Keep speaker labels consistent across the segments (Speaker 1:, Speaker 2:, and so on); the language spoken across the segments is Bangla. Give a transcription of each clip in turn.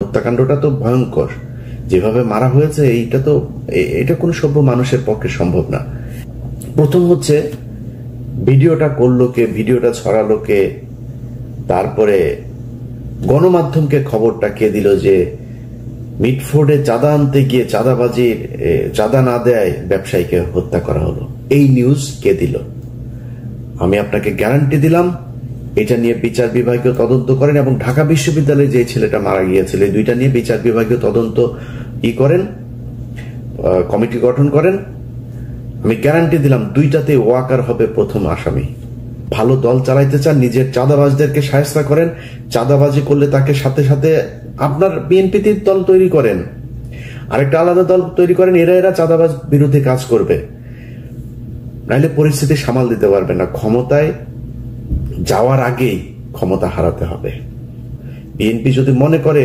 Speaker 1: হত্যাকাণ্ডটা তো ভয়ঙ্কর, যেভাবে মারা হয়েছে এটা কোনো সভ্য মানুষের পক্ষে সম্ভব না। প্রথম হচ্ছে ভিডিওটা করলো কে, ভিডিওটা ছড়ালো কে, তারপরে গণমাধ্যমকে খবরটা কে দিল যে মিটফোর্ডে চাঁদা আনতে গিয়ে চাঁদা না দেয় ব্যবসায়ীকে হত্যা করা হলো, এই নিউজ কে দিল? আমি আপনাকে গ্যারান্টি দিলাম এটা নিয়ে বিচার বিভাগীয় তদন্ত করেন, এবং ঢাকা বিশ্ববিদ্যালয়ে যে ছেলেটা মারা গিয়েছিল এই দুইটা নিয়ে বিচার বিভাগীয় তদন্ত করেন, কমিটি গঠন করেন। আমি গ্যারান্টি দিলাম দুইটাতে ওয়াকার হবে প্রথম আসামি। ভালো দল চালাইতে চান, নিজের চাঁদাবাজদেরকে শায়েস্তা করেন, চাঁদাবাজি করলে তাকে সাথে সাথে আপনার বিএনপিতে দল তৈরি করেন, আরেকটা আলাদা দল তৈরি করেন, এরা চাঁদাবাজ বিরুদ্ধে কাজ করবে, নাইলে পরিস্থিতি সামাল দিতে পারবে না। ক্ষমতায় যাওয়ার আগেই ক্ষমতা হারাতে হবে। বিএনপি যদি মনে করে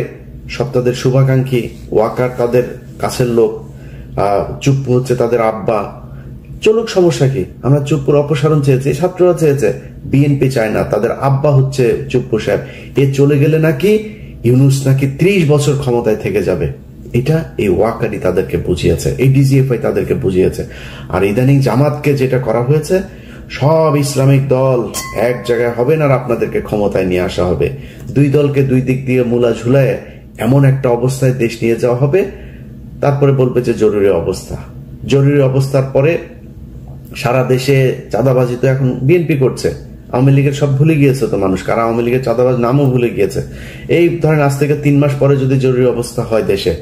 Speaker 1: সব তাদের শুভাকাঙ্ক্ষী, ওয়াকার তাদের কাছের লোক, চুপ্পু হচ্ছে তাদের আব্বা, চলুক, সমস্যা কি? আমরা চুপ্পুর অপসারণ চেয়েছি, ছাত্ররা চেয়েছে, বিএনপি চায় না, তাদের আব্বা হচ্ছে চুপ্পু সাহেব, এ চলে গেলে নাকি ইউনূস নাকি 30 বছর ক্ষমতায় থেকে যাবে। এটা এই ওয়াকারই তাদেরকে বুঝিয়েছে, এই ডিজিএফআই তাদেরকে বুঝিয়েছে। আর ইদানিং জামাতকে যেটা করা হয়েছে, সব ইসলামিক দল এক জায়গায় হবেন আর আপনাদেরকে ক্ষমতায় নিয়ে আসা হবে। দুই দলকে দুই দিক দিয়ে মূলা ঝুলায় এমন একটা অবস্থায় দেশ নিয়ে যাওয়া হবে, তারপরে বলবে যে জরুরি অবস্থা। জরুরি অবস্থার পরে সারা দেশে চাঁদাবাজি তো এখন বিএনপি করছে, আওয়ামী লীগের সব ভুলে গিয়েছে তো মানুষ, কারা আওয়ামী লীগের চাঁদাবাজ নামও ভুলে গিয়েছে। এই ধরেন আজ থেকে 3 মাস পরে যদি জরুরি অবস্থা হয় দেশে,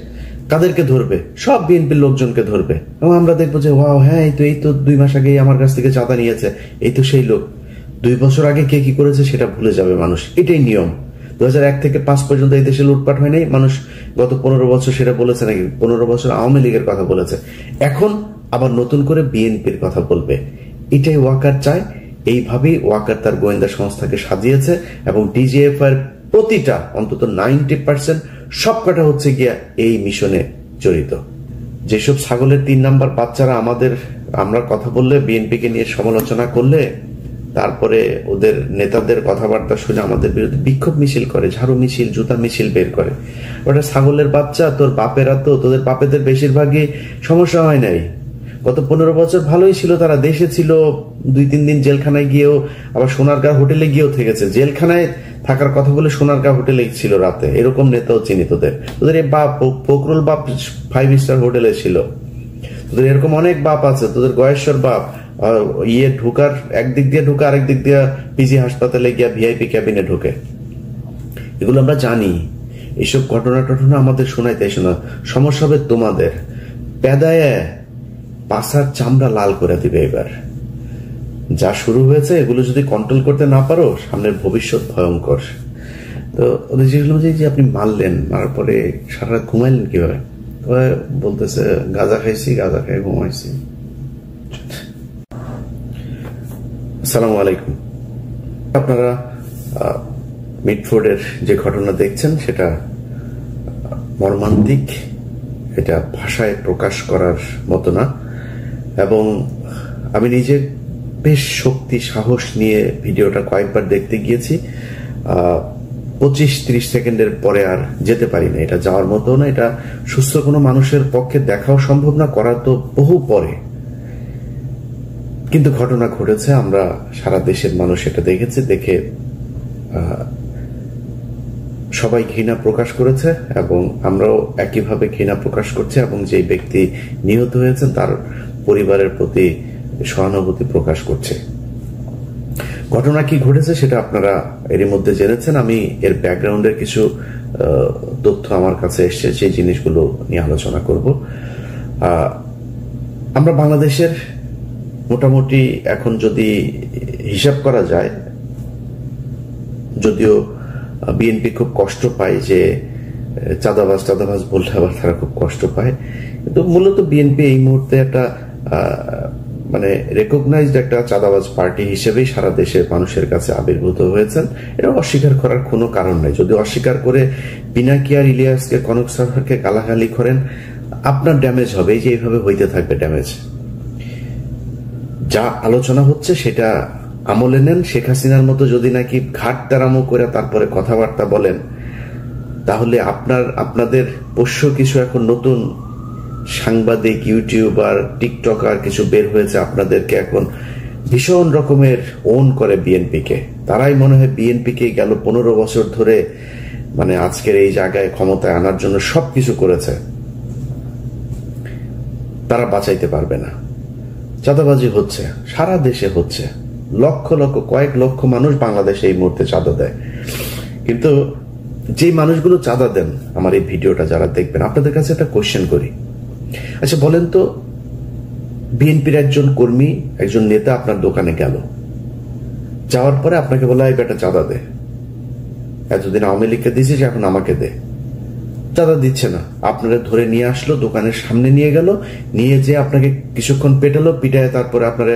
Speaker 1: কাদেরকে ধরবে? সব বিএনপির লোকজনকে ধরবে, এবং আমরা দেখবো যে ওয়াও, হ্যাঁ এই তো 2 মাস আগেই আমার কাছ থেকে চাঁদা নিয়েছে, এই তো সেই লোক। 2 বছর আগে কে কি করেছে সেটা ভুলে যাবে মানুষ, এটাই নিয়ম। 2001 থেকে 5 পর্যন্ত এই দেশে লুটপাট হয় নাই, মানুষ গত 15 বছর সেটা বলেছে নাকি? 15 বছর আওয়ামী লীগের কথা বলেছে, এখন আবার নতুন করে বিএনপির কথা বলবে। এটাই ওয়াকার চায়, এইভাবেই ওয়াকার তার গোয়েন্দা সংস্থাকে সাজিয়েছে, এবং ডিজিএফআই প্রতিটা অন্তত 90% সবকটা হচ্ছে গিয়া এই মিশনে জড়িত। যেসব ছাগলের 3 নাম্বার বাচ্চারা আমরা কথা বললে, বিএনপিকে নিয়ে সমালোচনা করলে, তারপরে ওদের নেতাদের কথাবার্তা শুনে আমাদের বিরুদ্ধে বিক্ষোভ মিছিল করে, ঝাড়ু মিছিল, জুতা মিছিল বের করে, ওটা ছাগলের বাচ্চা। তোর বাপেরা তো, তোদের বাপেদের বেশিরভাগই সমস্যা হয় নাই, গত 15 বছর ভালোই ছিল, তারা দেশে ছিল, 2-3 দিন জেলখানায় গিয়েও, আবার সোনারগাঁ হোটেলে গিয়েও থেকেছে। জেলখানায় থাকার কথা বলে সোনারগাঁ হোটেলে ছিল রাতে, এরকম নেতাও চিনি তোদের। এই বাপ ফখরুল বাপ 5 স্টার হোটেলে ছিল, তোদের এরকম অনেক বাপ আছে। তোদের গয়েশ্বর বাপ ঢুকার একদিক দিয়ে ঢুকে, আরেক দিক দিয়ে পিজি হাসপাতালে গিয়া ভিআইপি ক্যাবিনে ঢুকে। এগুলো আমরা জানি। এইসব ঘটনা আমাদের শোনাইতে শোনা, সমস্যা হবে তোমাদের। পেদায় পাছার চামড়া লাল করে দিবে এবার। যা শুরু হয়েছে, এগুলো যদি কন্ট্রোল করতে না পারো, সামনের ভবিষ্যৎ ভয়ঙ্কর। তো ওদের জিজ্ঞেস যে আপনি মারলেন, মারার পরে সারা রাত ঘুমাইলেন কিভাবে? বলতেছে গাঁজা খাইছি, গাঁজা খাই ঘুমাইছি। আসসালামু আলাইকুম। আপনারা মিটফোর্ডের যে ঘটনা দেখছেন সেটা মর্মান্তিক, এটা ভাষায় প্রকাশ করার মতো না। এবং আমি নিজে বেশ শক্তি সাহস নিয়ে ভিডিওটা কয়েকবার দেখতে গিয়েছি। 25-30 সেকেন্ডের পরে আর যেতে পারি না, এটা যাওয়ার মতো না, এটা সুস্থ কোনো মানুষের পক্ষে দেখাও সম্ভব না, করা তো বহু পরে। কিন্তু ঘটনা ঘটেছে, আমরা সারা দেশের মানুষ এটা দেখেছে, দেখে সবাই ঘৃণা প্রকাশ করেছে, এবং আমরাও একইভাবে ঘৃণা প্রকাশ করছি, এবং যে ব্যক্তি নিহত হয়েছেন তার পরিবারের প্রতি সহানুভূতি প্রকাশ করছে। ঘটনা কি ঘটেছে সেটা আপনারা এরই মধ্যে জেনেছেন। আমি এর ব্যাকগ্রাউন্ডের কিছু তথ্য আমার কাছে এসছে, সেই জিনিসগুলো নিয়ে আলোচনা করব। আমরা বাংলাদেশের মোটামুটি এখন যদি হিসাব করা যায়, যদিও বিএনপি খুব কষ্ট পায় যে চাঁদাবাজ বললে আবার তারা খুব কষ্ট পায়, কিন্তু মূলত বিএনপি এই মুহূর্তে একটা মানে রেকগনাইজড একটা চাঁদাবাজ পার্টি হিসেবেই সারা দেশের মানুষের কাছে আবির্ভূত হয়েছেন। এটা অস্বীকার করার কোনো কারণ নেই। যদি অস্বীকার করে পিনাকি আর ইলিয়াসকে, কনক সরকারকে গালাগালি করেন, আপনার ড্যামেজ হবে, এই যে এইভাবে হইতে থাকবে ড্যামেজ। যা আলোচনা হচ্ছে সেটা আমলে নেন। শেখ হাসিনার মতো যদি নাকি ঘাট তারামো করে তারপরে কথাবার্তা বলেন, তাহলে আপনাদের পোষ্য কিছু এখন নতুন সাংবাদিক, ইউটিউবার, টিকটকার কিছু বের হয়েছে, আপনাদেরকে এখন ভীষণ রকমের ওন করে বিএনপিকে। তারাই মনে হয় বিএনপিকে গেল 15 বছর ধরে মানে আজকের এই জায়গায় ক্ষমতায় আনার জন্য সবকিছু করেছে। তারা বাঁচাইতে পারবে না। চাঁদাবাজি হচ্ছে, সারা দেশে হচ্ছে, লক্ষ লক্ষ, কয়েক লক্ষ মানুষ বাংলাদেশে এই মুহূর্তে চাঁদা দেয়। কিন্তু যে মানুষগুলো চাঁদা দেন, আমার এই ভিডিওটা যারা দেখবেন, আপনাদের কাছে একটা কোশ্চেন করি। আচ্ছা বলেন তো, বিএনপির একজন কর্মী, একজন নেতা আপনার দোকানে গেল, যাওয়ার পরে আপনাকে বলা এই বেটা চাঁদা দে, এতদিন আওয়ামী লীগকে দিয়েছিস এখন আমাকে দে। চাঁদা দিচ্ছে না, আপনারা ধরে নিয়ে আসলো, দোকানের সামনে নিয়ে গেল, নিয়ে যে আপনাকে কিছুক্ষণ পেটালো, পিটায় তারপরে আপনারা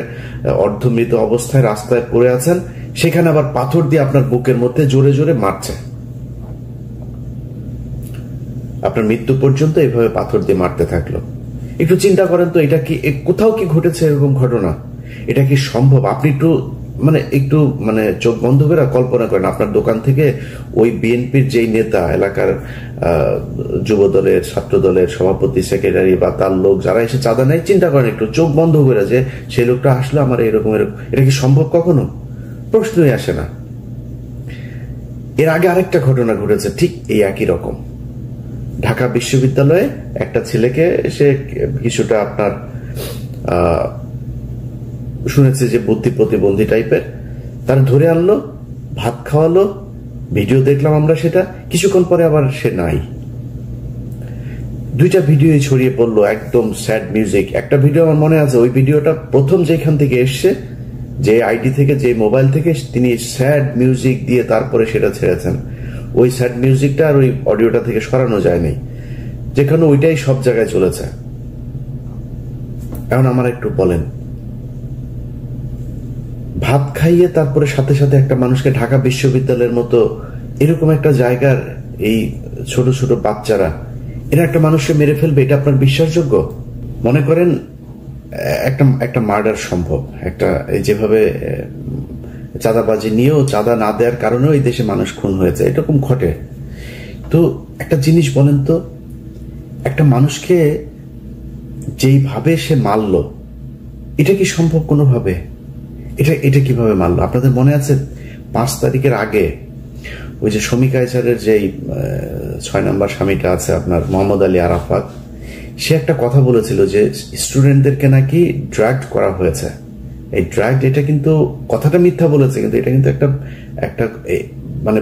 Speaker 1: অর্ধমৃত অবস্থায় রাস্তায় পড়ে আছেন, সেখানে আবার পাথর দিয়ে আপনার বুকের মধ্যে জোরে জোরে মারছে। আপনার মৃত্যু পর্যন্ত এইভাবে পাথর দিয়ে মারতে থাকলো। একটু চিন্তা করেন তো, এটা কি কোথাও কি ঘটেছে এরকম ঘটনা? এটা কি সম্ভব? আপনি একটু চোখ বন্ধ করে কল্পনা করেন, আপনার দোকান থেকে ওই বিএনপির যেই নেতা, এলাকার যুব দলের, ছাত্র দলের সভাপতি, সেক্রেটারি বা তার লোক যারা এসে চাঁদা নেয়, চিন্তা করেন একটু চোখ বন্ধ করে যে সেই লোকটা আসলো আমার এরকম। এটা কি সম্ভব? কখনো প্রশ্নই আসে না। এর আগে আরেকটা ঘটনা ঘটেছে ঠিক এই একই রকম। ঢাকা বিশ্ববিদ্যালয়ে একটা ছেলেকে সে কিছুটা আপনার শুনেছে যে বুদ্ধি প্রতিবন্ধী টাইপের, তার ধরে আনলো, ভাত খাওয়ালো, ভিডিও দেখলাম আমরা সেটা। কিছুক্ষণ পরে আবার সে নাই। 2টা ভিডিও ছড়িয়ে পড়লো, একদম স্যাড মিউজিক। একটা ভিডিও আমার মনে আছে, ওই ভিডিওটা প্রথম যেখান থেকে এসছে, যে আইডি থেকে, যে মোবাইল থেকে, তিনি স্যাড মিউজিক দিয়ে তারপরে সেটা ছেড়েছেন। ওই স্যাড মিউজিকটা আর ওই অডিওটা থেকে সরানো যায়নি, যেখানে ওইটাই সব জায়গায় চলেছে। এখন আমার একটু বলেন, ভাত খাইয়ে তারপরে সাথে সাথে একটা মানুষকে, ঢাকা বিশ্ববিদ্যালয়ের মতো এরকম একটা জায়গার এই ছোট ছোট বাচ্চারা, এরা একটা মানুষকে মেরে ফেলবে, এটা আপনার বিশ্বাসযোগ্য? মনে করেন একটা মার্ডার সম্ভব, একটা যেভাবে চাঁদাবাজি নিয়েও, চাঁদা না দেওয়ার কারণেও এই দেশে মানুষ খুন হয়েছে, এরকম ঘটে। তো একটা জিনিস বলেন তো, একটা মানুষকে যেইভাবে সে মারলো, এটা কি সম্ভব কোনোভাবে? এটা কিভাবে মারলো? আপনাদের মনে আছে 5 তারিখের আগে ওই যে শমী কায়সারের যেই 6 নম্বর স্বামীটা আছে আপনার, মোহাম্মদ আলী আরাফাত, সে একটা কথা বলেছিল যে স্টুডেন্টদেরকে নাকি ড্রাগ করা হয়েছে। এই ড্রাগ, এটা কিন্তু কথাটা মিথ্যা বলেছে, কিন্তু এটা কিন্তু একটা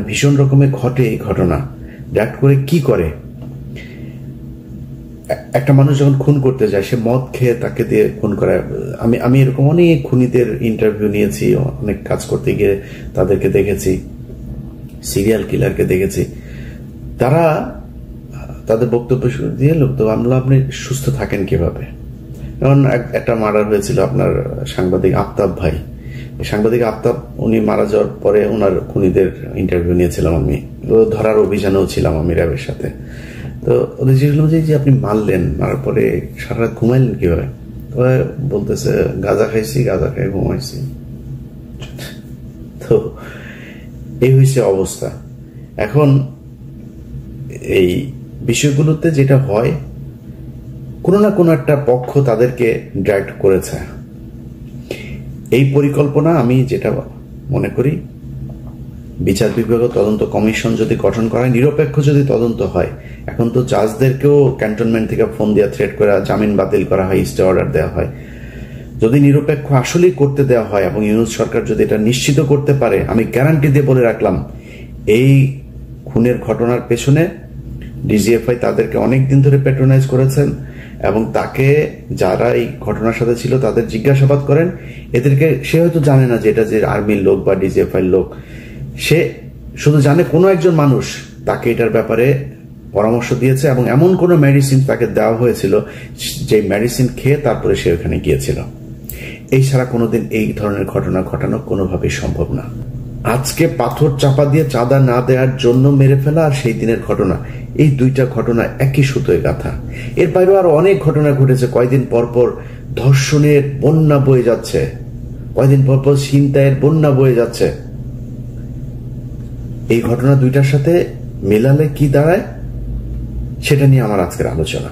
Speaker 1: ভীষণ রকমের ঘটে এই ঘটনা। ড্রাগ করে কি করে? একটা মানুষ যখন খুন করতে যায়, সে মদ খেয়ে তাকে দিয়ে খুন করে। আমি এরকম অনেক খুনিদের ইন্টারভিউ নিয়েছি, অনেক কাজ করতে গিয়ে তাদেরকে দেখেছি, সিরিয়াল কিলারকে দেখেছি। তারা তাদের বক্তব্য দিয়ে লোক, তো আপনি সুস্থ থাকেন কিভাবে? যেমন একটা মার্ডার হয়েছিল আপনার সাংবাদিক আফতাব ভাই, সাংবাদিক আফতাব, উনি মারা যাওয়ার পরে ওনার খুনিদের ইন্টারভিউ নিয়েছিলাম আমি, ধরার অভিযানেও ছিলাম আমি র্যাবের সাথে। তো ওদের জিজ্ঞেস যে আপনি মারলেন, মারার পরে সারা রাত ঘুমাইলেন কিভাবে? বলতেছে গাঁজা খাইছি, গাঁজা খেয়ে ঘুমাইছি। তো এই হয়েছে অবস্থা। এখন এই বিষয়গুলোতে যেটা হয়, কোনো না কোনো একটা পক্ষ তাদেরকে ডাইরেক্ট করেছে। এই পরিকল্পনা, আমি যেটা মনে করি, বিচার বিভাগ তদন্ত কমিশন যদি গঠন করা হয়, নিরপেক্ষ যদি তদন্ত হয়, এখন তো জাজদেরকেও ক্যান্টনমেন্ট থেকে ফোন দিয়ে থ্রেট করা, জামিন বাতিল করা হয়, স্টে অর্ডার দেওয়া হয়। যদি নিরপেক্ষ আসলেই করতে দেওয়া হয় এবং ইউনূস সরকার যদি এটা নিশ্চিত করতে পারে, আমি গ্যারান্টি দিয়ে বলে রাখলাম, এই খুনের ঘটনার পেছনে ডিজিএফআই তাদেরকে অনেকদিন ধরে প্যাট্রোনাইজ করেছেন এবং তাকে যারা এই ঘটনার সাথে ছিল তাদের জিজ্ঞাসাবাদ করেন। এদেরকে, সে হয়তো জানে না যে এটা যে আর্মির লোক বা ডিজিএফআই লোক, সে শুধু জানে কোনো একজন মানুষ তাকে এটার ব্যাপারে পরামর্শ দিয়েছে এবং এমন কোনো মেডিসিন তাকে দেওয়া হয়েছিল যে মেডিসিন খেয়ে তারপরে সে ওখানে গিয়েছিল। এই ছাড়া কোনোদিন এই ধরনের ঘটনা ঘটানো কোনোভাবেই সম্ভব না। আজকে পাথর চাপা দিয়ে চাঁদা না দেওয়ার জন্য মেরে ফেলা আর সেই দিনের ঘটনা, এই 2টা ঘটনা একই সুতোয় গাঁথা। এর বাইরেও আরো অনেক ঘটনা ঘটেছে। কয়দিন পরপর ধর্ষণের বন্যা বয়ে যাচ্ছে, কয়দিন পরপর ছিনতাইয়ের বন্যা বয়ে যাচ্ছে। এই ঘটনা 2টার সাথে মেলালে কি দাঁড়ায় সেটা নিয়ে আমার আজকের আলোচনা।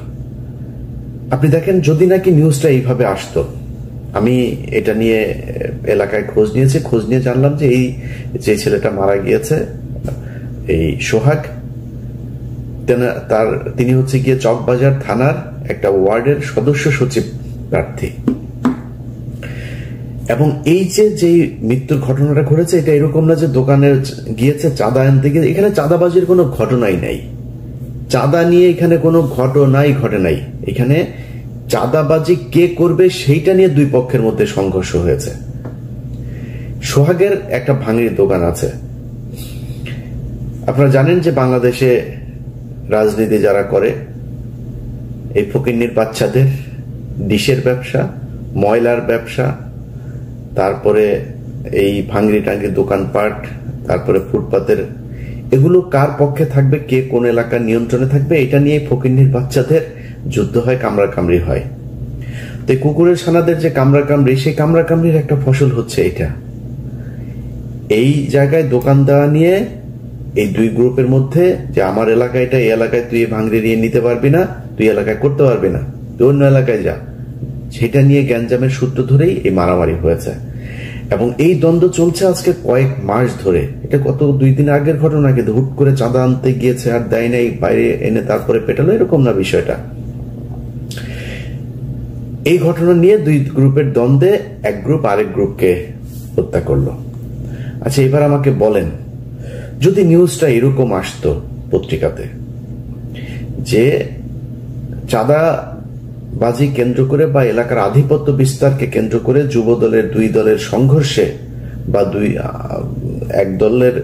Speaker 1: আপনি দেখেন, যদি নাকি নিউজটা এইভাবে আসতো, আমি এটা নিয়ে এলাকায় খোঁজ নিয়েছি, খোঁজ নিয়ে জানলাম যে এই যে ছেলেটা মারা গিয়েছে, এই সোহাগ, তিনি হচ্ছে গিয়ে চকবাজার থানার একটা ওয়ার্ডের সদস্য সচিব প্রার্থী। এবং এই যে মৃত্যুর ঘটনাটা ঘটেছে, এটা এরকম না যে দোকানে গিয়েছে চাঁদা আনতে গিয়ে, এখানে চাঁদাবাজির কোনো ঘটনাই নাই, চাঁদা নিয়ে এখানে কোনো ঘটনাই ঘটে নাই। এখানে চাঁদাবাজি কে করবে সেইটা নিয়ে দুই পক্ষের মধ্যে সংঘর্ষ হয়েছে। সোহাগের একটা ভাঙড়ির দোকান আছে। আপনারা জানেন যে বাংলাদেশে রাজনীতি যারা করে, এই ফকিন্নির বাচ্চাদের ডিশের ব্যবসা, ময়লার ব্যবসা, তারপরে এই ভাঙড়ি টাঙ্গি দোকানপাট, তারপরে ফুটপাতের, এগুলো কার পক্ষে থাকবে, কে কোন এলাকার নিয়ন্ত্রণে থাকবে, এটা নিয়ে ফকিন্নির বাচ্চাদের যুদ্ধ হয়, কামড়াকামড়ি হয়। তো কুকুরের ছানাদের যে কামড়াকামড়ি, সেই কামড়াকামড়ির একটা ফসল হচ্ছে এটা। এই জায়গায় দোকান দেওয়া নিয়ে এই দুই গ্রুপের মধ্যে, যে আমার এলাকায় এটা, এই এলাকায় তুই ভাঙড়ি নিয়ে নিতে পারবি না, তুই এলাকায় করতে পারবি না, তুই অন্য এলাকায় যা, সেটা নিয়ে গ্যাঞ্জামের সূত্র ধরেই এই মারামারি হয়েছে। এবং এই দ্বন্দ্ব চলছে আজকে কয়েক মাস ধরে। এটা কত 2 দিন আগের ঘটনা, কিন্তু হুট করে চাঁদা আনতে গিয়েছে আর দেয় নাই, বাইরে এনে তারপরে পেটালো, এরকম না বিষয়টা। এই ঘটনা নিয়ে দুই গ্রুপের দ্বন্দ্বে এক গ্রুপ আরেক গ্রুপকে হত্যা করলো। আচ্ছা, এবার আমাকে বলেন, যদি নিউজটা এরকম আসতো পত্রিকাতে যে চাঁদাবাজি কেন্দ্র করে বা এলাকার আধিপত্য বিস্তারকে কেন্দ্র করে যুব দলের দুই দলের সংঘর্ষে বা এক দলের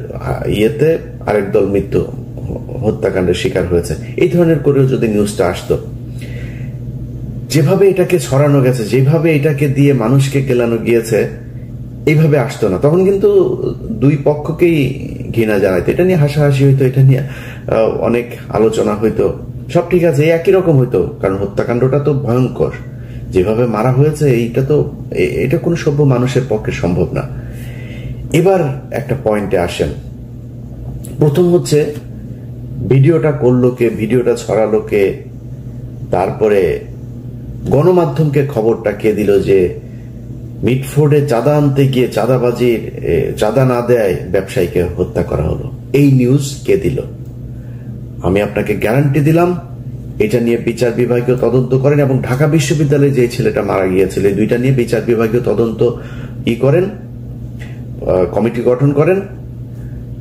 Speaker 1: ইয়েতে আরেক দল মৃত্যু হত্যাকাণ্ডের শিকার হয়েছে, এই ধরনের করেও যদি নিউজটা আসতো, যেভাবে এটাকে ছড়ানো গেছে, যেভাবে এটাকে দিয়ে মানুষকে কেলানো গিয়েছে, এইভাবে আসতো না। তখন কিন্তু দুই পক্ষকেই ঘৃণা জানাইতো, এটা নিয়ে হাসাহাসি হইতো, এটা নিয়ে অনেক আলোচনা হইতো, সব ঠিক আছে, একই রকম হইতো। কারণ হত্যাকাণ্ডটা তো ভয়ঙ্কর, যেভাবে মারা হয়েছে, এটা কোনো সভ্য মানুষের পক্ষে সম্ভব না। এবার একটা পয়েন্টে আসেন। প্রথম হচ্ছে, ভিডিওটা করলো কে, ভিডিওটা ছড়ালো কে, তারপরে গণমাধ্যমকে খবরটা কে দিল যে মিটফোর্ডে চাঁদা আনতে গিয়ে চাঁদা না দেয় ব্যবসায়ীকে হত্যা করা হলো, এই নিউজ কে দিল? আমি আপনাকে গ্যারান্টি দিলাম, এটা নিয়ে বিচার বিভাগীয় তদন্ত করেন এবং ঢাকা বিশ্ববিদ্যালয়ে যে ছেলেটা মারা গিয়েছিল, এই দুইটা নিয়ে বিচার বিভাগীয় তদন্ত করেন, কমিটি গঠন করেন।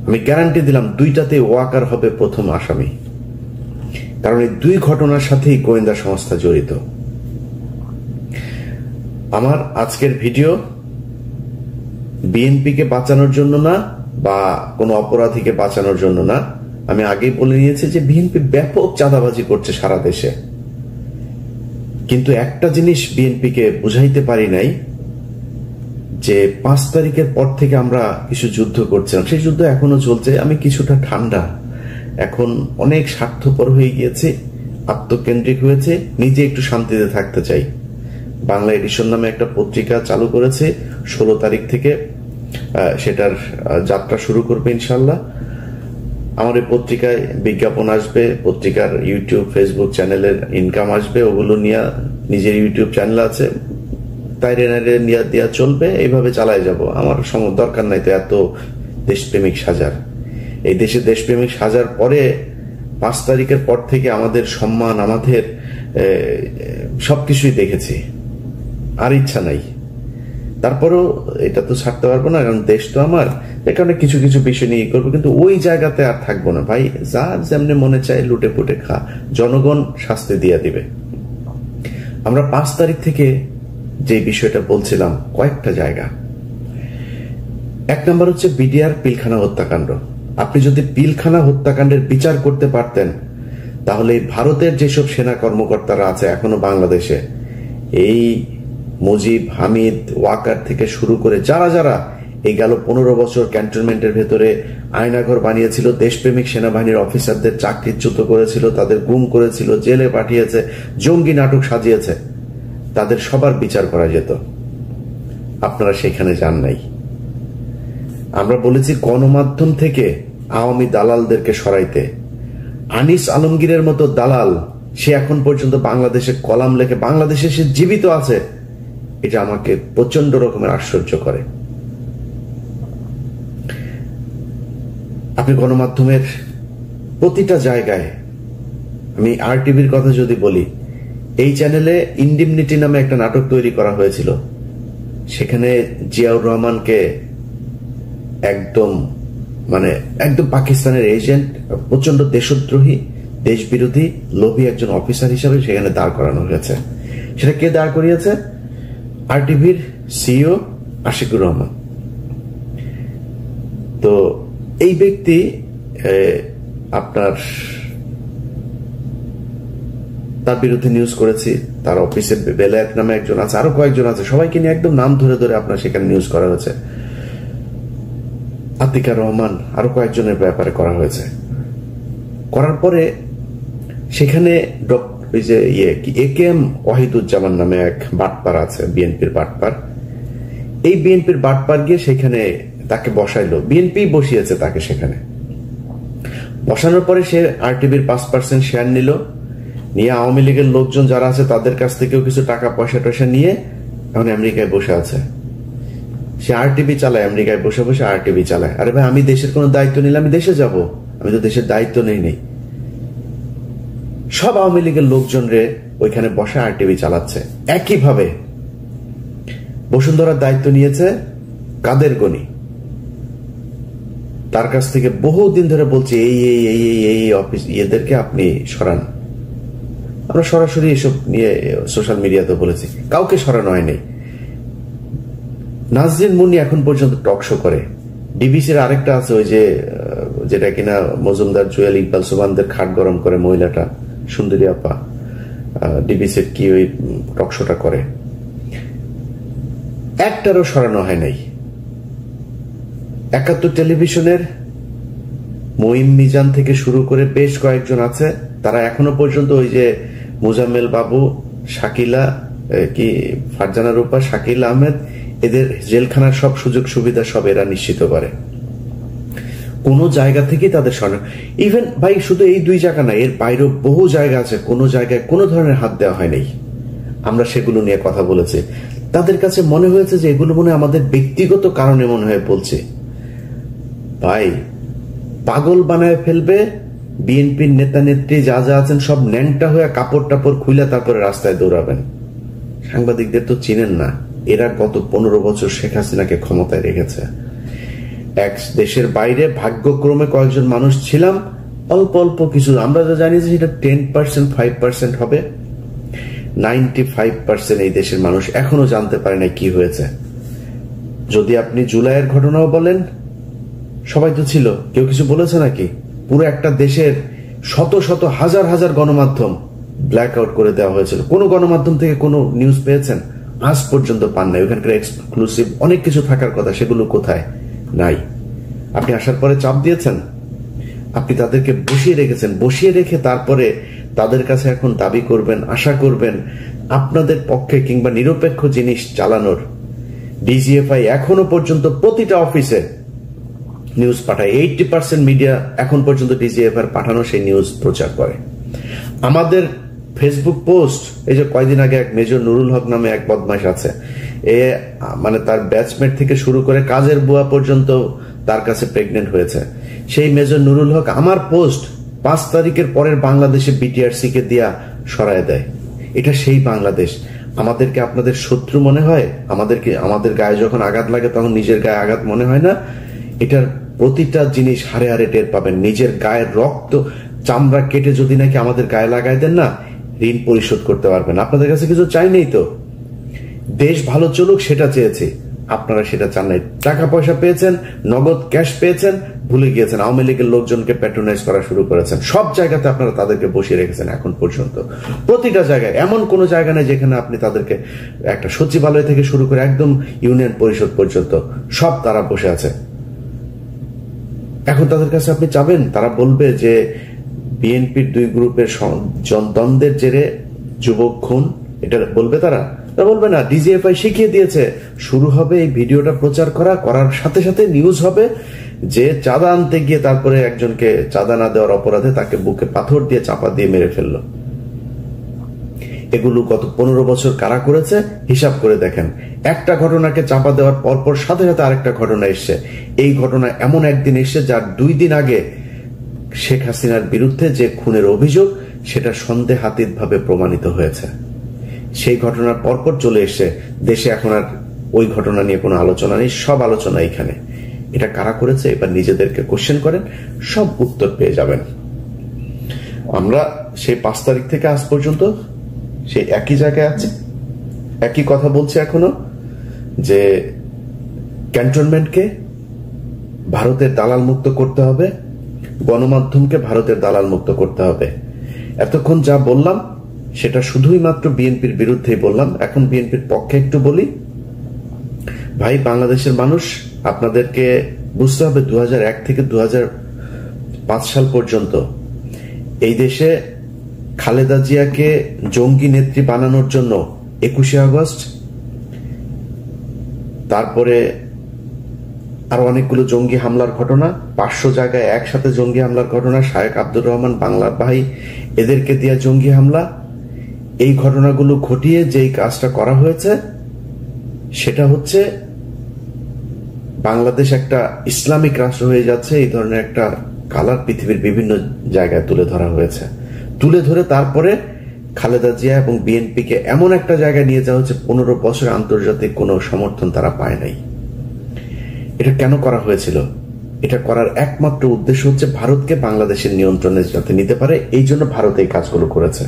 Speaker 1: আমি গ্যারান্টি দিলাম দুইটাতে ওয়াকার হবে প্রথম আসামি, কারণ এই দুই ঘটনার সাথেই গোয়েন্দা সংস্থা জড়িত। আমার আজকের ভিডিও বিএনপিকে বাঁচানোর জন্য না বা কোনো অপরাধীকে বাঁচানোর জন্য না। আমি আগেই বলে নিয়েছি যে বিএনপি ব্যাপক চাঁদাবাজি করছে সারা দেশে, কিন্তু একটা জিনিস বিএনপিকে বুঝাইতে পারি নাই, যে 5 তারিখের পর থেকে আমরা কিছু যুদ্ধ করছিলাম, সেই যুদ্ধ এখনো চলছে। আমি কিছুটা ঠান্ডা, এখন অনেক স্বার্থপর হয়ে গিয়েছে, আত্মকেন্দ্রিক হয়েছে, নিজে একটু শান্তিতে থাকতে চাই। বাংলা এডিশন নামে একটা পত্রিকা চালু করেছে, 16 তারিখ থেকে সেটার যাত্রা শুরু করবে ইনশাল্লাহ। আমার এই পত্রিকায় বিজ্ঞাপন আসবে, পত্রিকার ইউটিউব ফেসবুক চ্যানেলের ইনকাম আসবে, ওগুলো নিয়ে নিজের ইউটিউব চ্যানেল আছে, তাইরে নাইরে নিয়ে দেওয়া চলবে, এইভাবে চালায় যাব। আমার দরকার নাই তো এত দেশপ্রেমিক সাজার। এই দেশে দেশপ্রেমিক সাজার পরে 5 তারিখের পর থেকে আমাদের সম্মান, আমাদের সবকিছুই দেখেছি, আর ইচ্ছা নাই। তারপরেও এটা তো ছাড়তে পারবো না, কারণ দেশ তো আমার, এ কারণে কিছু কিছু বিষয় নিয়ে করবো, কিন্তু ওই জায়গাতে আর থাকবো না ভাই। যার যেমনি মনে চায় লুটে পুটে খা, জনগণ শাস্তি দিয়ে দিবে। আমরা 5 তারিখ থেকে যে বিষয়টা বলছিলাম, কয়েকটা জায়গা। 1 নম্বর হচ্ছে বিডিআর পিলখানা হত্যাকাণ্ড। আপনি যদি পিলখানা হত্যাকাণ্ডের বিচার করতে পারতেন, তাহলে ভারতের যেসব সেনা কর্মকর্তারা আছে এখনো বাংলাদেশে, এই মুজিব, হামিদ, ওয়াকার থেকে শুরু করে যারা যারা এই গেল 15 বছর ক্যান্টনমেন্টের ভেতরে আয়নাঘর বানিয়েছিল, দেশপ্রেমিক সেনাবাহিনীর অফিসারদের চাকরিচ্যুত করেছিল, তাদের গুম করেছিল, জেলে পাঠিয়েছে, জঙ্গি নাটক সাজিয়েছে, তাদের সবার বিচার করা যেত। আপনারা সেখানে যান নাই। আমরা বলেছি গণমাধ্যম থেকে আওয়ামী দালালদেরকে সরাইতে। আনিস আলমগীরের মতো দালাল সে এখন পর্যন্ত বাংলাদেশে কলাম লেখে, বাংলাদেশে সে জীবিত আছে, এটা আমাকে প্রচন্ড রকমের আশ্চর্য করে। আপনি গণমাধ্যমের প্রতিটা জায়গায়, আমি RTVর কথা যদি বলি, এই চ্যানেলে ইন্ডিমনিটি নামে একটা নাটক তৈরি করা হয়েছিল, সেখানে জিয়াউর রহমানকে একদম পাকিস্তানের এজেন্ট, প্রচন্ড দেশদ্রোহী, দেশবিরোধী, লোভী একজন অফিসার হিসাবে সেখানে দাঁড় করানো হয়েছে। সেটা কে দাঁড় করিয়েছে? RTVর CEO আশিকুর রহমান। তো এই ব্যক্তি আপনার তার বিরুদ্ধে নিউজ করেছি, তার অফিসে বেলায়েত নামে একজন আছে, আরো কয়েকজন আছে, সবাইকে নিয়ে একদম নাম ধরে ধরে আপনার সেখানে নিউজ করা হয়েছে। আতিকা রহমান, আরো কয়েকজনের ব্যাপারে করা হয়েছে। করার পরে সেখানে AKM ওয়াহিদুজ্জামান নামে এক বাটপার আছে, বিএনপির বাটপার। এই বিএনপির বাটপার গিয়ে সেখানে তাকে বসাইলো, বিএনপি বসিয়েছে তাকে সেখানে। বসানোর পরে সে RTVর 5% শেয়ার নিল, নিয়ে আওয়ামী লীগের লোকজন যারা আছে তাদের কাছ থেকেও কিছু টাকা পয়সা নিয়ে এখন আমেরিকায় বসে আছে। সে RTV চালায়, আমেরিকায় বসে বসে RTV চালায়। আরে ভাই, আমি দেশের কোনো দায়িত্ব নিলে আমি দেশে যাব? আমি তো দেশের দায়িত্ব নেই। সব আওয়ামী লীগের লোকজন রে ওইখানে বসে RTV চালাচ্ছে। একইভাবে বসুন্ধরার দায়িত্ব নিয়েছে কাদের গনি, তার কাছ থেকে বহুদিন ধরে বলছে এই অফিস এদেরকে আপনি সরান। আমরা সরাসরি এসব নিয়ে সোশ্যাল মিডিয়াতে বলেছি, কাউকে সরানো হয়নি। নাজরিন মুন্নি এখন পর্যন্ত টক শো করে। ডিবিসির আরেকটা আছে, ওই যেটা কিনা মজুমদার, জুয়েল, ইকবাল সুবানদের খাট গরম করে মহিলাটা, সুন্দরী আপা, ডিবিসির কি ওই টক শোটা করে, একটারও সরানো হয় নাই। 71 টেলিভিশনের মঈন মিজান থেকে শুরু করে বেশ কয়েকজন আছে, তারা এখনো পর্যন্ত ওই যে মুজাম্মেল বাবু, শাকিলা, ফারজানা রূপা, শাকিল আহমেদ, এদের জেলখানার সব সুযোগ সুবিধা সব এরা নিশ্চিত করে। কোন জায়গা থেকে তাদের সরানো, ইভেন ভাই শুধু এই 2 জায়গা না, এর বাইরেও বহু জায়গা আছে, কোন জায়গায় কোনো ধরনের হাত দেওয়া হয় নাই। আমরা সেগুলো নিয়ে কথা বলেছি। তাদের কাছে মনে হয়েছে যে এগুলো মনে আমাদের ব্যক্তিগত কারণে মনে হয় বলছে। ভাই, পাগল বানায় ফেলবে বিএনপির নেতা নেত্রী যা আছেন, সব ন্যাংটা হয়ে কাপড় টাপড় খুলে তারপরে রাস্তায় দৌড়াবেন। সাংবাদিকদের তো চিনেন না, এরা গত 15 বছর শেখ হাসিনাকে ক্ষমতায় রেখেছে। এক দেশের বাইরে ভাগ্যক্রমে কয়েকজন মানুষ ছিলাম, অল্প অল্প কিছু, আমরা যা জানি যে সেটা 10%, 5% হবে। 95% এই দেশের মানুষ এখনো জানতে পারে না কি হয়েছে। যদি আপনি জুলাইয়ের ঘটনাও বলেন, সবাই তো ছিল, কেউ কিছু বলেছে নাকি? পুরো একটা দেশের শত শত হাজার হাজার গণমাধ্যম ব্ল্যাক আউট করে দেওয়া হয়েছিল। কোন গণমাধ্যম থেকে কোনো নিউজ পেয়েছেন? আজ পর্যন্ত পান নাই। ওখানকার এক্সক্লুসিভ অনেক কিছু থাকার কথা, সেগুলো কোথায়? নাই। আপনি আসার পরে চাপ দিয়েছেন, আপনি তাদেরকে বসিয়ে রেখেছেন, বসিয়ে রেখে তারপরে তাদের কাছে এখন দাবি করবেন, আশা করবেন আপনাদের পক্ষে কিংবা নিরপেক্ষ জিনিস চালানোর। ডিজিএফআই এখনো পর্যন্ত প্রতিটা অফিসে নিউজ পাঠায়। 80% মিডিয়া এখন পর্যন্ত ডিজিএফআই পাঠানো সেই নিউজ প্রচার করে। আমাদের ফেসবুক পোস্ট, এই যে কয়দিন আগে এক মেজর নুরুল হক নামে এক বদমাশ আছে, তার ব্যাচমেট থেকে শুরু করে কাজের বুয়া পর্যন্ত তার কাছে প্রেগনেন্ট হয়েছে। সেই মেজর নুরুল হক আমার পোস্ট 5 তারিখের পরের বাংলাদেশে বিটিআরসি কে দিয়া সরায় দেয়। এটা সেই বাংলাদেশ। আমাদেরকে আপনাদের শত্রু মনে হয়? আমাদের গায়ে যখন আঘাত লাগে তখন নিজের গায়ে আঘাত মনে হয় না? এটার প্রতিটা জিনিস হারে হারে টের পাবেন। নিজের গায়ের রক্ত চামড়া কেটে যদি নাকি আমাদের গায়ে লাগাই দেন না, ঋণ পরিশোধ করতে পারবেন। আপনাদের কাছে কিছু চাই নেই তো, দেশ ভালো চলুক সেটা চেয়েছি, আপনারা সেটা চান নাই। টাকা পয়সা পেয়েছেন, নগদ ক্যাশ পেয়েছেন, ভুলে গিয়েছেন। আওয়ামী লীগের লোকজনকে প্যাট্রোনাইজ করা শুরু করেছেন। সব জায়গাতে আপনারা তাদেরকে বসিয়ে রেখেছেন এখন পর্যন্ত। প্রতিটা জায়গায়, এমন কোন জায়গা নেই যেখানে আপনি তাদেরকে, একটা সচিবালয় থেকে শুরু করে একদম ইউনিয়ন পরিষদ পর্যন্ত সব তারা বসে আছে। এখন তাদের কাছে আপনি চাবেন, তারা বলবে যে বিএনপির 2 গ্রুপের দ্বন্দ্বের জেরে যুবক খুন, এটা বলবে তারা? বলবে না। ডিজিএফআই শিখিয়ে দিয়েছে, শুরু হবে এই ভিডিওটা প্রচার করার সাথে সাথে নিউজ হবে, যে চাঁদা আনতে গিয়ে তারপরে একজনকে চাঁদা না দেওয়ার অপরাধে তাকে বুকে পাথর দিয়ে চাপা দিয়ে মেরে ফেললো। এগুলো গত 15 বছর কারা করেছে হিসাব করে দেখেন। একটা ঘটনাকে চাপা দেওয়ার পরপর সাথে সাথে আরেকটা ঘটনা এসছে। এই ঘটনা এমন একদিন এসছে যার 2 দিন আগে শেখ হাসিনার বিরুদ্ধে যে খুনের অভিযোগ সেটা সন্দেহাতীত ভাবে প্রমাণিত হয়েছে। সেই ঘটনার পরপর চলে এসছে দেশে। এখন আর ওই ঘটনা নিয়ে কোনো আলোচনা নেই, সব আলোচনা এখানে। এটা কারা করেছে এবার নিজেদেরকে কোশ্চেন করেন, সব উত্তর পেয়ে যাবেন। আমরা সেই 5 তারিখ থেকে আজ পর্যন্ত সেই একই জায়গায় আছে, একই কথা বলছে এখনো, যে ক্যান্টনমেন্টকে ভারতের দালাল মুক্ত করতে হবে, গণমাধ্যমকে ভারতের দালাল মুক্ত করতে হবে। এতক্ষণ যা বললাম সেটা শুধুই মাত্র বিএনপির বিরুদ্ধেই বললাম। এখন বিএনপির পক্ষে একটু বলি। ভাই, বাংলাদেশের মানুষ, আপনাদেরকে বুঝতে হবে 2001 থেকে 2005 সাল পর্যন্ত এই দেশে খালেদা জিয়াকে জঙ্গি নেত্রী বানানোর জন্য 21শে আগস্ট, তারপরে আরো অনেকগুলো জঙ্গি হামলার ঘটনা, 500 জায়গায় একসাথে জঙ্গি হামলার ঘটনা, শায়েখ আব্দুর রহমান বাংলার ভাই এদেরকে দিয়ে জঙ্গি হামলা, এই ঘটনাগুলো ঘটিয়ে যেই কাজটা করা হয়েছে সেটা হচ্ছে বাংলাদেশ একটা ইসলামিক রাষ্ট্র হয়ে যাচ্ছে। এই ধরনের একটা কালার পৃথিবীর বিভিন্ন জায়গায় তুলে ধরা হয়েছে। তুলে ধরে তারপরে খালেদা জিয়া এবং বিএনপিকে এমন একটা জায়গায় নিয়ে যাওয়া হচ্ছে 15 বছর আন্তর্জাতিক কোনো সমর্থন তারা পায় নাই। এটা কেন করা হয়েছিল? এটা করার একমাত্র উদ্দেশ্য হচ্ছে ভারতকে বাংলাদেশের নিয়ন্ত্রণে যাতে নিতে পারে, এই জন্য ভারত এই কাজগুলো করেছে।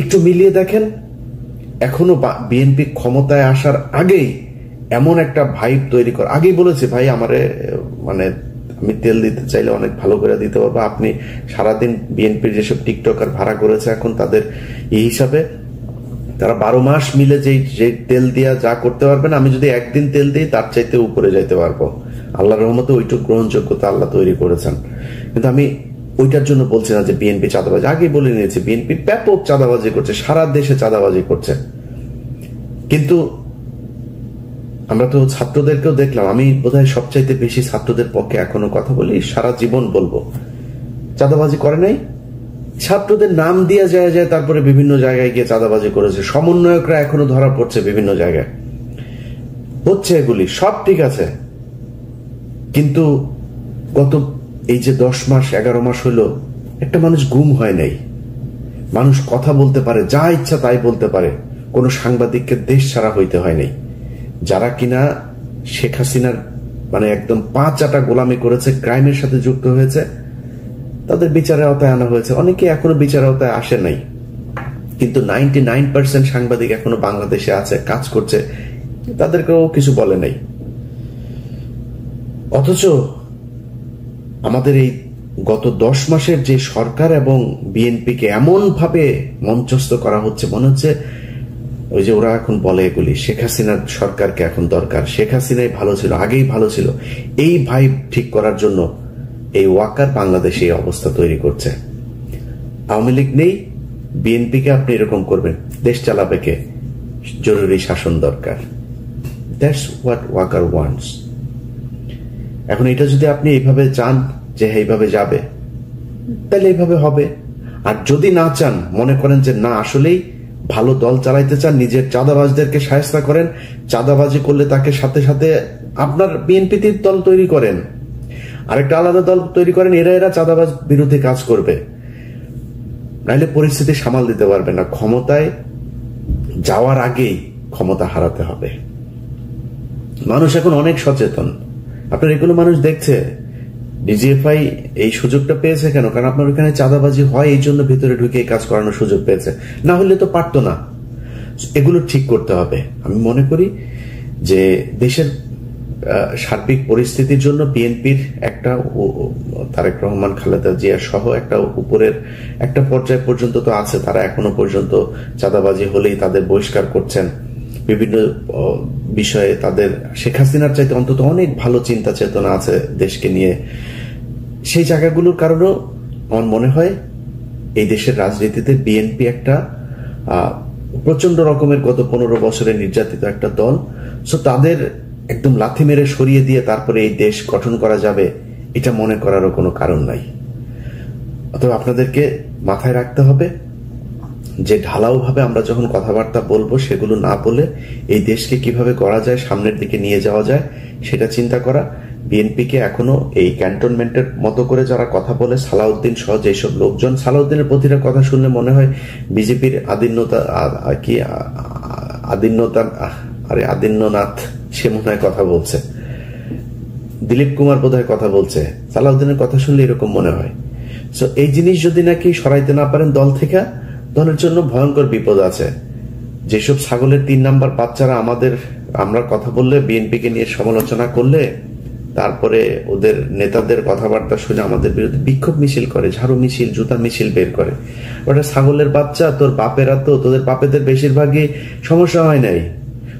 Speaker 1: একটু মিলিয়ে দেখেন, এখনো বিএনপি ক্ষমতায় আসার আগেই এমন একটা ভাইব তৈরি করা। আগেই বলেছে, ভাই আমারে মানে আমি তেল দিতে চাইলে অনেক ভালো করে দিতে পারবো। আপনি সারাদিন বিএনপির যেসব টিকটকার ভাড়া করেছে এখন তাদের এই হিসাবে তারা 12 মাস মিলে যে তেল দিয়া যা করতে পারবেন, আমি যদি একদিন তেল দিই তার চাইতে উপরে যাইতে পারবো। আল্লাহর রহমতে ওইটুকু গ্রহণযোগ্যতা আল্লাহ তৈরি করেছেন। কিন্তু আমি ওইটার জন্য বলছি না যে বিএনপি চাঁদাবাজি। আগেই বলে নিয়েছি বিএনপি ব্যাপক চাঁদাবাজি করছে, সারা দেশে চাঁদাবাজি করছে। কিন্তু আমরা তো ছাত্রদেরকেও দেখলাম, আমি বোধহয় সবচাইতে বেশি ছাত্রদের পক্ষে এখনো কথা বলি, সারা জীবন বলবো, চাঁদাবাজি করে নাই। ছাত্রদের নাম দিয়ে যায় তারপরে বিভিন্ন জায়গায় গিয়ে চাঁদাবাজি করেছে। সমন্বয়করা এখনো ধরা পড়ছে বিভিন্ন জায়গায়, হচ্ছে এগুলি সব ঠিক আছে। কিন্তু গত এই যে 10 মাস 11 মাস হলো একটা মানুষ গুম হয় নাই, মানুষ কথা বলতে পারে, যা ইচ্ছা তাই বলতে পারে, কোনো সাংবাদিককে দেশ ছাড়া হইতে হয় নাই। যারা কিনা শেখ হাসিনার মানে একদম 5 আটা গোলামি করেছে, ক্রাইমের সাথে যুক্ত হয়েছে, তাদের বিচারের আওতায় আনা হয়েছে। অনেকে এখনো বিচারের আওতায় আসে নাই, কিন্তু 99% সাংবাদিক এখনো বাংলাদেশে আছে, কাজ করছে, তাদেরকেও কিছু বলে নাই। অথচ আমাদের এই গত 10 মাসের যে সরকার এবং বিএনপিকে এমন ভাবে মঞ্চস্থ করা হচ্ছে, মনে হচ্ছে ওই যে ওরা এখন বলে এগুলি শেখ হাসিনার সরকারকে এখন দরকার, শেখ হাসিনাই ভালো ছিল, আগেই ভালো ছিল। এই ভাইব ঠিক করার জন্য এই ওয়াকার বাংলাদেশে এই অবস্থা তৈরি করছে। আওয়ামী লীগ নেই, বিএনপিকে আপনি এরকম করবেন, দেশ চালাবে কে? জরুরি শাসন দরকার। That's what Walker wants. এখন এটা যদি আপনি এইভাবে চান যে এইভাবে যাবে, তাহলে এইভাবে হবে। আর যদি না চান, মনে করেন যে না আসলেই ভালো দল চালাইতে চান, নিজের চাঁদাবাজদেরকে শায়েস্তা করেন, চাঁদাবাজি করলে তাকে সাথে সাথে আপনার বিএনপিতে দল তৈরি করেন, আরেকটা আলাদা দল তৈরি করেন, এরা চাঁদাবাজ বিরুদ্ধে কাজ করবে। নাইলে পরিস্থিতি সামাল দিতে পারবে না। ক্ষমতায় যাওয়ার আগেই ক্ষমতা হারাতে হবে। মানুষ এখন অনেক সচেতন, আপনার এগুলো মানুষ দেখছে। ডিজিএফআই এই সুযোগটা পেয়েছে কেন? কারণ আপনার ওখানে চাঁদাবাজি হয়, এই জন্য ভিতরে ঢুকে কাজ করানোর সুযোগ পেয়েছে, না হলে তো পারতো না। এগুলো ঠিক করতে হবে। আমি মনে করি যে দেশের সার্বিক পরিস্থিতির জন্য বিএনপির একটা, তারেক রহমান খালেদা জিয়া সহ একটা উপরের একটা পর্যায় পর্যন্ত তো আছে, তারা এখনো পর্যন্ত চাঁদাবাজি হলেই তাদের বহিষ্কার করছেন। বিভিন্ন বিষয়ে তাদের শেখ হাসিনার চাইতে অন্তত অনেক ভালো চিন্তা চেতনা আছে দেশকে নিয়ে। সেই জায়গাগুলোর কারণেও আমার মনে হয় এই দেশের রাজনীতিতে বিএনপি একটা প্রচন্ড রকমের গত 15 বছরে নির্যাতিত একটা দল। সো তাদের একদম লাথি মেরে সরিয়ে দিয়ে তারপরে এই দেশ গঠন করা যাবে, এটা মনে করারও কোনো কারণ নাই। অথবা আপনাদেরকে মাথায় রাখতে হবে যে ঢালাও ভাবে আমরা যখন কথাবার্তা বলবো সেগুলো না বলে এই দেশকে কিভাবে গড়া যায়, সামনের দিকে নিয়ে যাওয়া যায় সেটা চিন্তা করা। বিএনপিকে এখনো এই ক্যান্টনমেন্টের মতো করে যারা কথা বলে, সালাউদ্দিন সহ যেসব লোকজন, সালাউদ্দিনের প্রতিটা কথা শুনলে মনে হয় বিজেপির আদিন্যনাথ সে মনে হয় কথা বলছে, দিলীপ কুমার বোধহয় কথা বলছে, সালাউদ্দিনের কথা শুনলে এরকম মনে হয়। সো এই জিনিস যদি নাকি সরাইতে না পারেন দল থেকে, দলের জন্য ভয়ঙ্কর বিপদ আছে। যেসব ছাগলের 3 নাম্বার বাচ্চারা আমরা কথা বললে, বিএনপিকে নিয়ে সমালোচনা করলে, তারপরে ওদের নেতাদের কথাবার্তা শুনে আমাদের বিরুদ্ধে বিক্ষোভ মিছিল করে, ঝাড়ু মিছিল, জুতা মিছিল বের করে। ওটা ছাগলের বাচ্চা, তোর বাপেরা তো, তোদের বাপেদের বেশিরভাগই সমস্যা হয় নাই।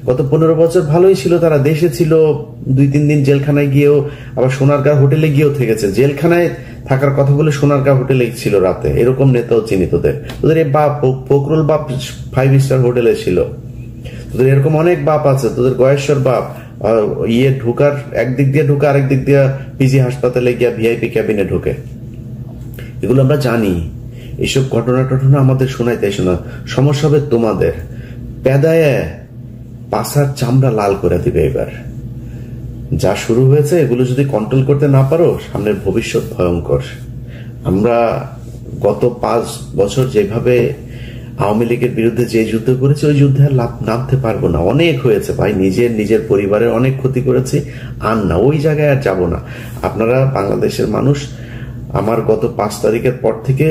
Speaker 1: গত 15 বছর ভালোই ছিল, তারা দেশে ছিল, 2-3 দিন জেলখানায় গিয়েও, আবার সোনারগাঁ হোটেলে গিয়েও থেকেছে। জেলখানায় থাকার কথা বলে সোনারগাঁ হোটেলে ছিল রাতে, এরকম নেতাও চিনি তোদের। তোদের এই বাপ ফখরুল বাপ 5 স্টার হোটেলে ছিল, তোদের এরকম অনেক বাপ আছে। তোদের গয়েশ্বর বাপ ঢুকার একদিক দিয়ে ঢুকে, আরেক দিক দিয়ে পিজি হাসপাতালে গিয়া ভিআইপি ক্যাবিনে ঢুকে। এগুলো আমরা জানি। এইসব ঘটনা আমাদের শোনাইতে শোনা, সমস্যা হবে তোমাদের। পেদায় পাশার চামড়া লাল করে দিবে এবার। যা শুরু হয়েছে, এগুলো যদি কন্ট্রোল করতে না পারো, সামনের ভবিষ্যৎ ভয়ঙ্কর। আমরা গত 5 বছর যেভাবে আওয়ামী লীগের বিরুদ্ধে যে যুদ্ধ করেছি, ওই যুদ্ধে আর নামতে পারবো না। অনেক হয়েছে ভাই, নিজের পরিবারের অনেক ক্ষতি করেছি, আর না, ওই জায়গায় আর যাবো না। আপনারা বাংলাদেশের মানুষ, আমার গত 5 তারিখের পর থেকে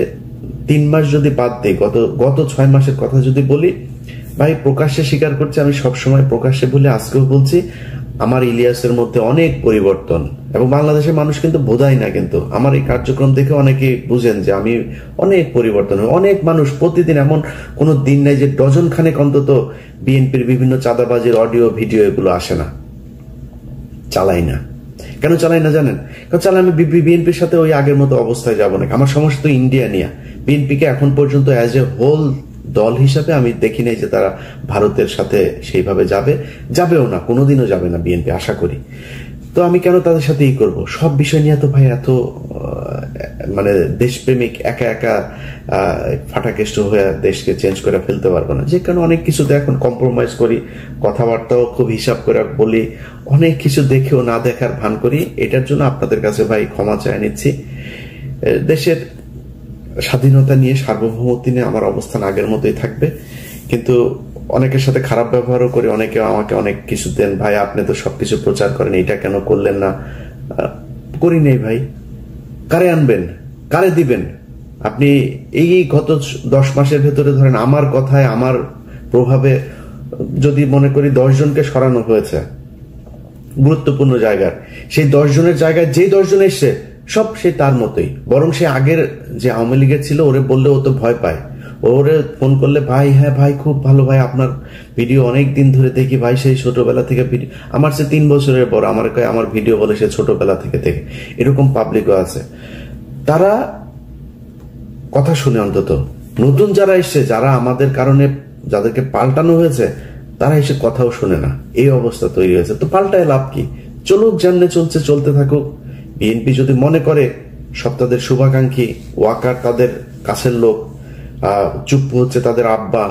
Speaker 1: 3 মাস যদি বাদ দিই, গত 6 মাসের কথা যদি বলি, ভাই প্রকাশ্যে স্বীকার করছি, আমি সবসময় প্রকাশ্যে বলে আজকেও বলছি, আমার ইলিয়াসের মধ্যে অনেক পরিবর্তন। এবং বাংলাদেশের মানুষ কিন্তু বোঝায় না, কিন্তু আমার এই কার্যক্রম দেখে অনেকে বুঝেন যে আমি অনেক পরিবর্তন। অনেক মানুষ প্রতিদিন, এমন কোন দিন নাই যে ডজন খানেক অন্তত বিএনপির বিভিন্ন চাঁদাবাজির অডিও ভিডিও এগুলো আসে না। চালাই না। কেন চালাই না জানেন? কারণ চালাই আমি বিএনপির সাথে ওই আগের মতো অবস্থায় যাব না। আমার সমস্যা তো ইন্ডিয়া নিয়ে। বিএনপিকে এখন পর্যন্ত অ্যাজ এ হোল দল হিসাবে আমি দেখি নাই যে তারা ভারতের সাথে সেইভাবে যাবেও না, কোনোদিনও যাবে না বিএনপি, আশা করি। তো আমি কেন তাদের সাথে করব? সব বিষয় নিয়ে তো ভাই এত মানে দেশপ্রেমিক একা একা ফাটাকেষ্ট হয়ে দেশকে চেঞ্জ করে ফেলতে পারবো না। যে কারণে অনেক কিছুতে এখন কম্প্রোমাইজ করি, কথাবার্তাও খুব হিসাব করে বলি, অনেক কিছু দেখেও না দেখার ভান করি। এটার জন্য আপনাদের কাছে ভাই ক্ষমা চাই নিচ্ছি। দেশের স্বাধীনতা নিয়ে, সার্বভৌমত্ব নিয়ে আমার অবস্থান আগের মতোই থাকবে, কিন্তু অনেকের সাথে খারাপ ব্যবহারও করি। অনেকে আমাকে অনেক কিছু দেন, ভাই আপনি তো সবকিছু প্রচার করেন, এটা কেন করলেন না? করি নেই ভাই। কারে আনবেন, কারে দিবেন? আপনি এই গত 10 মাসের ভেতরে ধরেন আমার কথায়, আমার প্রভাবে যদি মনে করি 10 জনকে সরানো হয়েছে গুরুত্বপূর্ণ জায়গার, সেই 10 জনের জায়গায় যে 10 জন এসছে সব সে তার মতোই। বরং সে আগের যে আওয়ামী লীগের ছিল, ওরে বললে ও তো ভয় পায়। ওরে ফোন করলে, ভাই হ্যাঁ ভাই খুব ভালো ভাই, আপনার ভিডিও অনেক দিন ধরে দেখি ভাই, সেই ছোটবেলা থেকে ভিডিও। আমার সে 3 বছরের বড়, আমার ভিডিও বলে সে ছোটবেলা থেকে দেখে। এরকম পাবলিকও আছে। তারা কথা শুনে অন্তত। নতুন যারা এসছে, যারা আমাদের কারণে যাদেরকে পাল্টানো হয়েছে, তারা এসে কথাও শুনে না। এই অবস্থা তৈরি হয়েছে। তো পাল্টায় লাভ কি? চলুক, যেমনে চলছে চলতে থাকুক। বিএনপি যদি মনে করে সব তাদের শুভাকাঙ্ক্ষী, ওয়াকার তাদের কাছের লোক, চুপ্পু হচ্ছে তাদের আব্বা,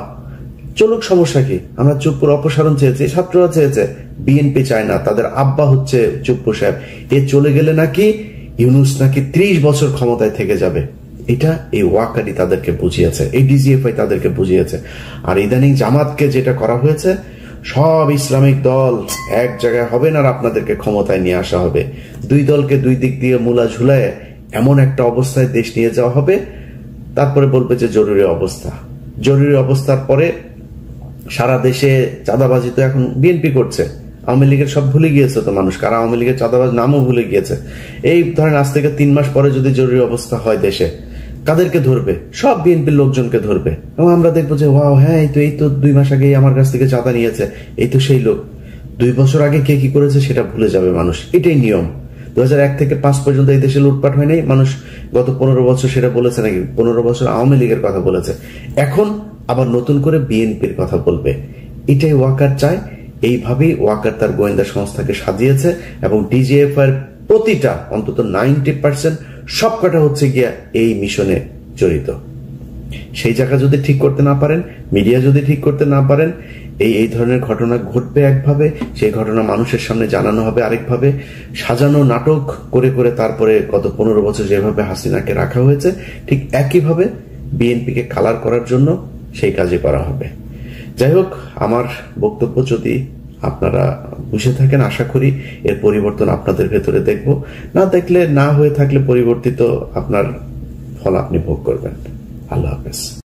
Speaker 1: চলুক, সমস্যা কি? আমরা চুপ্পুর অপসারণ চেয়েছি, ছাত্ররা চেয়েছে, বিএনপি চায় না। তাদের আব্বা হচ্ছে চুপ্পু সাহেব। এ চলে গেলে নাকি ইউনূস নাকি 30 বছর ক্ষমতায় থেকে যাবে। এটা এই ওয়াকারই তাদেরকে বুঝিয়েছে, এই ডিজিএফআই তাদেরকে বুঝিয়েছে। আর ইদানিং জামাতকে যেটা করা হয়েছে, সব ইসলামিক দল এক জায়গায় হবে না, আর আপনাদেরকে ক্ষমতায় নিয়ে আসা হবে। 2 দলকে 2 দিক দিয়ে মূলা ঝুলায় এমন একটা অবস্থায় দেশ নিয়ে যাওয়া হবে। তারপরে বলবে যে জরুরি অবস্থা। জরুরি অবস্থার পরে সারা দেশে চাঁদাবাজি তো এখন বিএনপি করছে। আওয়ামী লীগের সব ভুলে গিয়েছে তো মানুষ, কারা আওয়ামী লীগের চাঁদাবাজ নামও ভুলে গিয়েছে। এই ধরেন আজ থেকে 3 মাস পরে যদি জরুরি অবস্থা হয় দেশে, কাদেরকে ধরবে? সব বিএনপির লোকজনকে ধরবে। এবং আমরা দেখবো যে ওয়াও, হ্যাঁ এই তো 2 মাস আগে আমার কাছ থেকে চাঁদা নিয়েছে, এই তো সেই লোক। 2 বছর আগে কে কি করেছে সেটা ভুলে যাবে মানুষ। এটাই নিয়ম। 2001 থেকে 5 পর্যন্ত এই দেশে লুটপাট হয় নাই। মানুষ গত 15 বছর সেটা বলেছে নাকি? 15 বছর আওয়ামী লীগের কথা বলেছে। এখন আবার নতুন করে বিএনপির কথা বলবে। এটাই ওয়াকার চায়, এইভাবেই ওয়াকার তার গোয়েন্দা সংস্থাকে সাজিয়েছে এবং ডিজিএফ এর প্রতিটা অন্তত 90% সবকটা হচ্ছে গিয়া এই মিশনে জড়িত। সেই জায়গা যদি ঠিক করতে না পারেন, মিডিয়া যদি ঠিক করতে না পারেন, এই ধরনের ঘটনা ঘটবে একভাবে, সেই ঘটনা মানুষের সামনে জানানো হবে আরেকভাবে, সাজানো নাটক করে করে তারপরে গত 15 বছর যেভাবে হাসিনাকে রাখা হয়েছে ঠিক একইভাবে বিএনপিকে কালার করার জন্য সেই কাজে করা হবে। যাই হোক, আমার বক্তব্য যদি আপনারা বুঝে থাকেন, আশা করি এর পরিবর্তন আপনাদের ভেতরে দেখব। না দেখলে, না হয়ে থাকলে পরিবর্তিত আপনার ফল আপনি ভোগ করবেন। আল্লাহ হাফেজ।